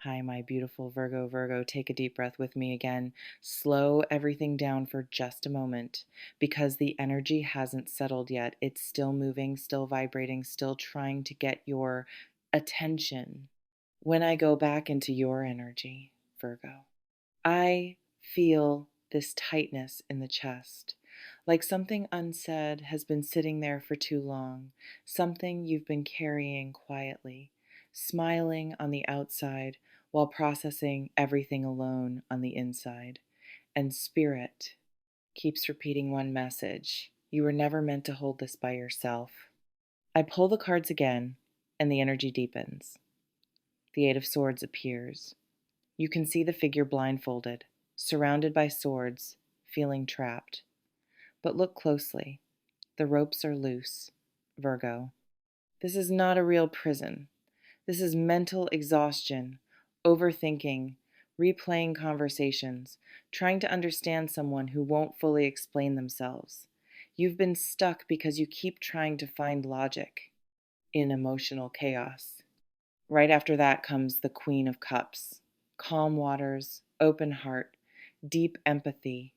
Hi, my beautiful Virgo. Take a deep breath with me again. Slow everything down for just a moment because the energy hasn't settled yet. It's still moving, still vibrating, still trying to get your attention. When I go back into your energy, Virgo, I feel this tightness in the chest, like something unsaid has been sitting there for too long, something you've been carrying quietly, smiling on the outside while processing everything alone on the inside. And Spirit keeps repeating one message: you were never meant to hold this by yourself. I pull the cards again, and the energy deepens. The Eight of Swords appears. You can see the figure blindfolded, surrounded by swords, feeling trapped. But look closely. The ropes are loose. Virgo. This is not a real prison. This is mental exhaustion, overthinking, replaying conversations, trying to understand someone who won't fully explain themselves. You've been stuck because you keep trying to find logic in emotional chaos. Right after that comes the Queen of Cups. Calm waters, open heart, deep empathy.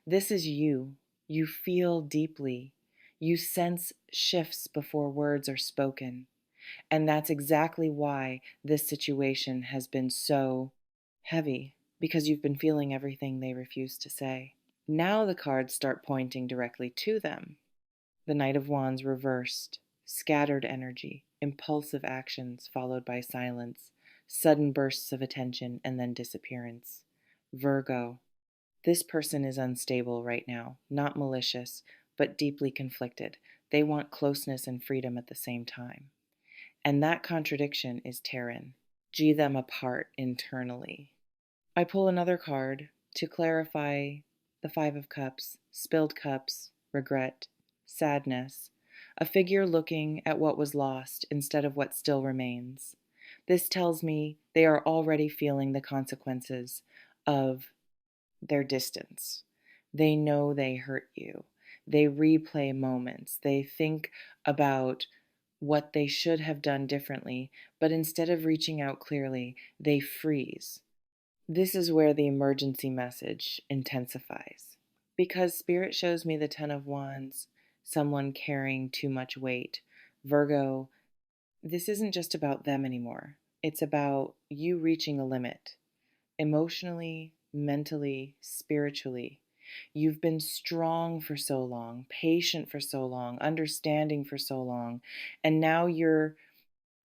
This is you. You feel deeply. You sense shifts before words are spoken. And that's exactly why this situation has been so heavy, because you've been feeling everything they refuse to say. Now the cards start pointing directly to them. The Knight of Wands reversed, scattered energy, impulsive actions followed by silence, sudden bursts of attention, and then disappearance. Virgo. This person is unstable right now, not malicious, but deeply conflicted. They want closeness and freedom at the same time. And that contradiction is Terran. G them apart internally. I pull another card to clarify the Five of Cups, spilled cups, regret, sadness, a figure looking at what was lost instead of what still remains. This tells me they are already feeling the consequences of their distance. They know they hurt you. They replay moments. They think about what they should have done differently, but instead of reaching out clearly, they freeze. This is where the emergency message intensifies. Because Spirit shows me the Ten of Wands, someone carrying too much weight. Virgo, this isn't just about them anymore. It's about you reaching a limit, emotionally, mentally, spiritually. You've been strong for so long, patient for so long, understanding for so long, and now your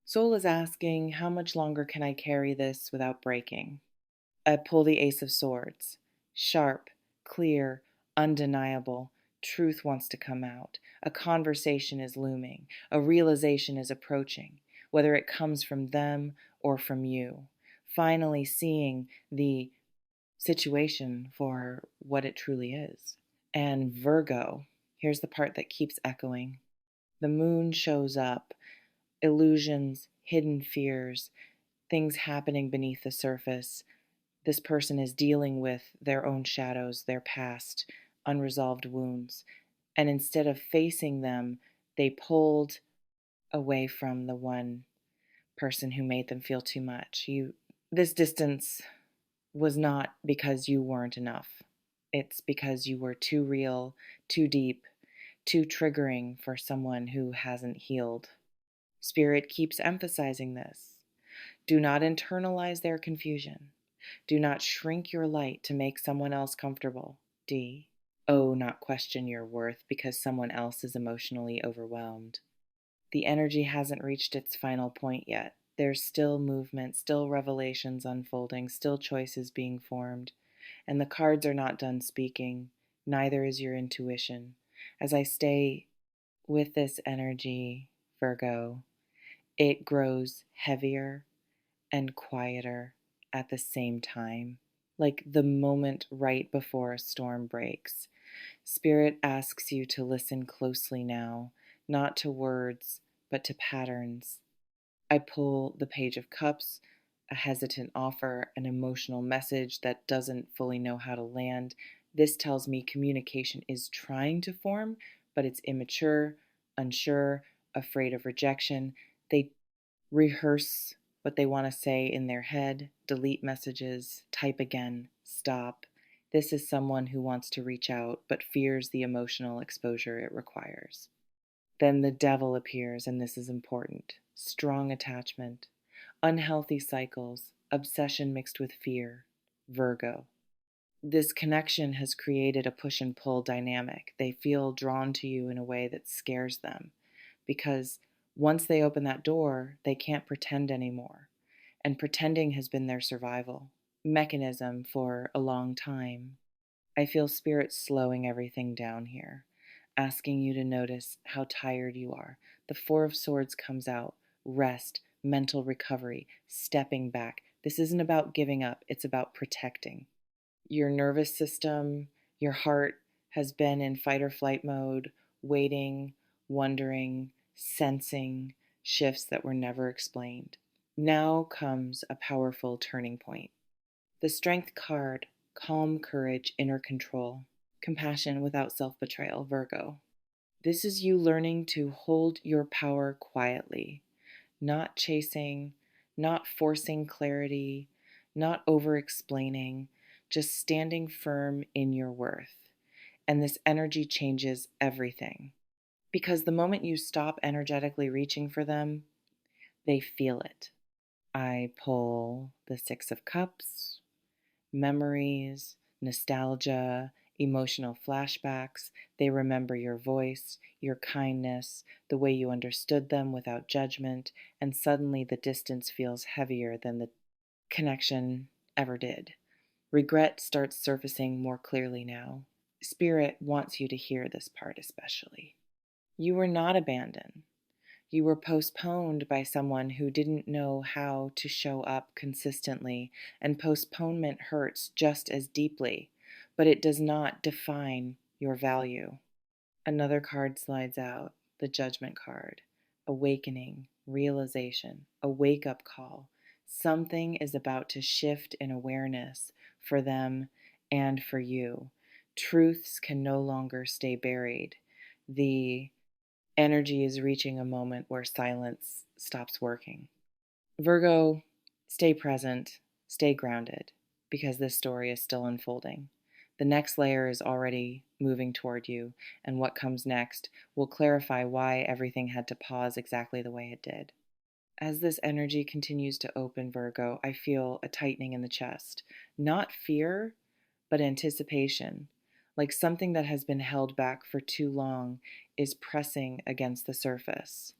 soul is asking, how much longer can I carry this without breaking? I pull the Ace of Swords. Sharp, clear, undeniable. Truth wants to come out. A conversation is looming. A realization is approaching, whether it comes from them or from you. Finally seeing the situation for what it truly is. And Virgo, here's the part that keeps echoing. The moon shows up, illusions, hidden fears, things happening beneath the surface. This person is dealing with their own shadows, their past, unresolved wounds. And instead of facing them, they pulled away from the one person who made them feel too much. This distance was not because you weren't enough. It's because you were too real, too deep, too triggering for someone who hasn't healed. Spirit keeps emphasizing this. Do not internalize their confusion. Do not shrink your light to make someone else comfortable. D. O. Not question your worth because someone else is emotionally overwhelmed. The energy hasn't reached its final point yet. There's still movement, still revelations unfolding, still choices being formed. And the cards are not done speaking. Neither is your intuition. As I stay with this energy, Virgo, it grows heavier and quieter at the same time, like the moment right before a storm breaks. Spirit asks you to listen closely now, not to words, but to patterns. I pull the Page of Cups, a hesitant offer, an emotional message that doesn't fully know how to land. This tells me communication is trying to form, but it's immature, unsure, afraid of rejection. They rehearse what they want to say in their head, delete messages, type again, stop. This is someone who wants to reach out but fears the emotional exposure it requires. Then the devil appears, and this is important. Strong attachment, unhealthy cycles, obsession mixed with fear. Virgo. This connection has created a push and pull dynamic. They feel drawn to you in a way that scares them because once they open that door, they can't pretend anymore. And pretending has been their survival mechanism for a long time. I feel spirit slowing everything down here, asking you to notice how tired you are. The Four of Swords comes out. Rest, mental recovery, stepping back. This isn't about giving up, it's about protecting. Your nervous system, your heart has been in fight or flight mode, waiting, wondering, sensing shifts that were never explained. Now comes a powerful turning point. The Strength card, calm courage, inner control, compassion without self-betrayal, Virgo. This is you learning to hold your power quietly, not chasing, not forcing clarity, not over explaining, just standing firm in your worth. And this energy changes everything. Because the moment you stop energetically reaching for them, they feel it. I pull the Six of Cups, memories, nostalgia, emotional flashbacks. They remember your voice, your kindness, the way you understood them without judgment, and suddenly the distance feels heavier than the connection ever did. Regret starts surfacing more clearly now. Spirit wants you to hear this part especially. You were not abandoned. You were postponed by someone who didn't know how to show up consistently, and postponement hurts just as deeply, but it does not define your value. Another card slides out, the Judgment card. Awakening, realization, a wake-up call. Something is about to shift in awareness for them and for you. Truths can no longer stay buried. The energy is reaching a moment where silence stops working. Virgo, stay present, stay grounded, because this story is still unfolding. The next layer is already moving toward you, and what comes next will clarify why everything had to pause exactly the way it did. As this energy continues to open, Virgo, I feel a tightening in the chest. Not fear, but anticipation, like something that has been held back for too long is pressing against the surface.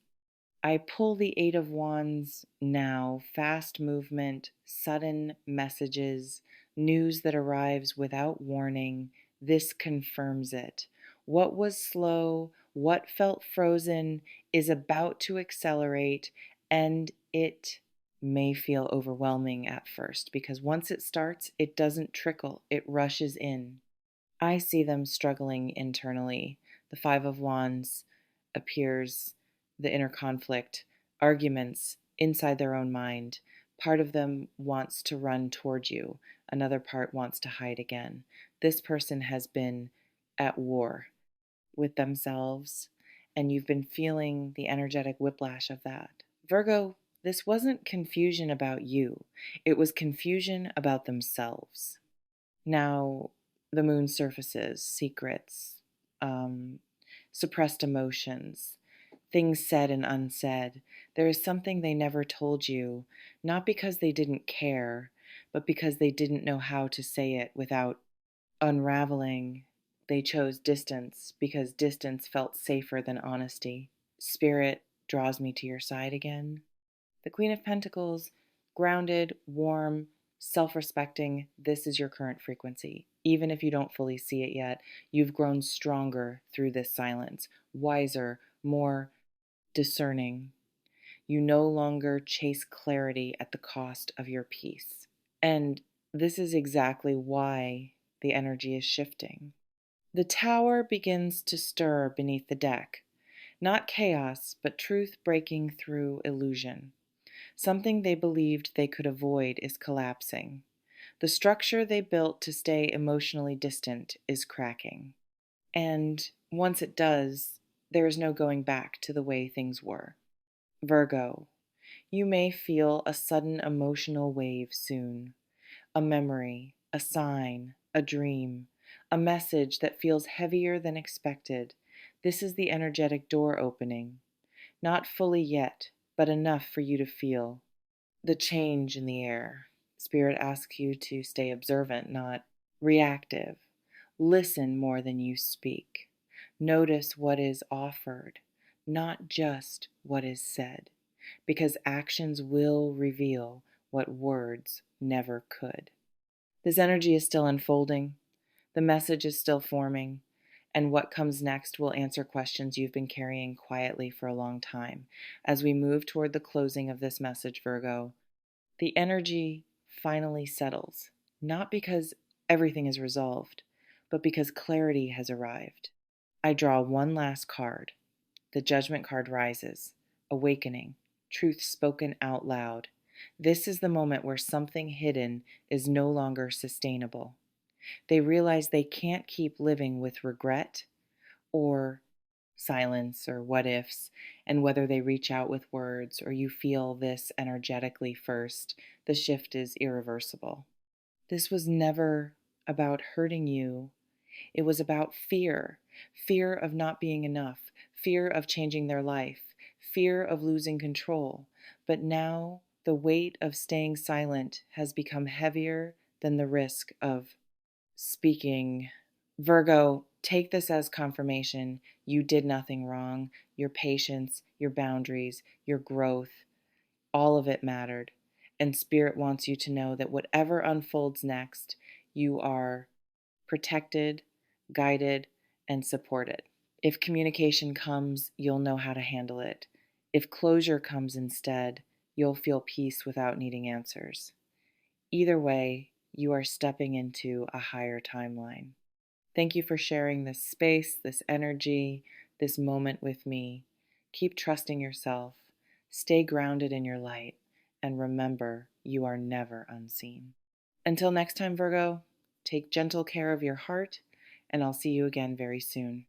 I pull the Eight of Wands now, fast movement, sudden messages, news that arrives without warning. This confirms it. What was slow, what felt frozen, is about to accelerate, and it may feel overwhelming at first because once it starts, it doesn't trickle, it rushes in. I see them struggling internally. The Five of Wands appears, the inner conflict, arguments inside their own mind. Part of them wants to run toward you, another part wants to hide again. This person has been at war with themselves, and you've been feeling the energetic whiplash of that. Virgo, this wasn't confusion about you, it was confusion about themselves. Now, the moon surfaces, secrets, um, suppressed emotions, things said and unsaid. There is something they never told you, not because they didn't care, but because they didn't know how to say it without unraveling. They chose distance because distance felt safer than honesty. Spirit draws me to your side again. The Queen of Pentacles, grounded, warm, self-respecting, this is your current frequency. Even if you don't fully see it yet, you've grown stronger through this silence, wiser, more discerning. You no longer chase clarity at the cost of your peace. And this is exactly why the energy is shifting. The tower begins to stir beneath the deck. Not chaos, but truth breaking through illusion. Something they believed they could avoid is collapsing. The structure they built to stay emotionally distant is cracking. And once it does, there is no going back to the way things were. Virgo, You may feel a sudden emotional wave soon, a memory, a sign, a dream, a message that feels heavier than expected. This is the energetic door opening. Not fully yet, but enough for you to feel the change in the air. Spirit asks you to stay observant, not reactive. Listen more than you speak. Notice what is offered, not just what is said, because actions will reveal what words never could. This energy is still unfolding, the message is still forming, and what comes next will answer questions you've been carrying quietly for a long time. As we move toward the closing of this message, Virgo, the energy finally settles, not because everything is resolved, but because clarity has arrived. I draw one last card. The Judgment card rises, awakening, truth spoken out loud. This is the moment where something hidden is no longer sustainable. They realize they can't keep living with regret or silence or what ifs, and whether they reach out with words or you feel this energetically first, the shift is irreversible. This was never about hurting you. It was about fear, fear of not being enough, fear of changing their life, fear of losing control. But now the weight of staying silent has become heavier than the risk of speaking. Virgo, take this as confirmation. You did nothing wrong. Your patience, your boundaries, your growth, all of it mattered. And Spirit wants you to know that whatever unfolds next, you are protected, guided, and supported. If communication comes, you'll know how to handle it. If closure comes instead, you'll feel peace without needing answers. Either way, you are stepping into a higher timeline. Thank you for sharing this space, this energy, this moment with me. Keep trusting yourself, stay grounded in your light, and remember you are never unseen. Until next time, Virgo, take gentle care of your heart, and I'll see you again very soon.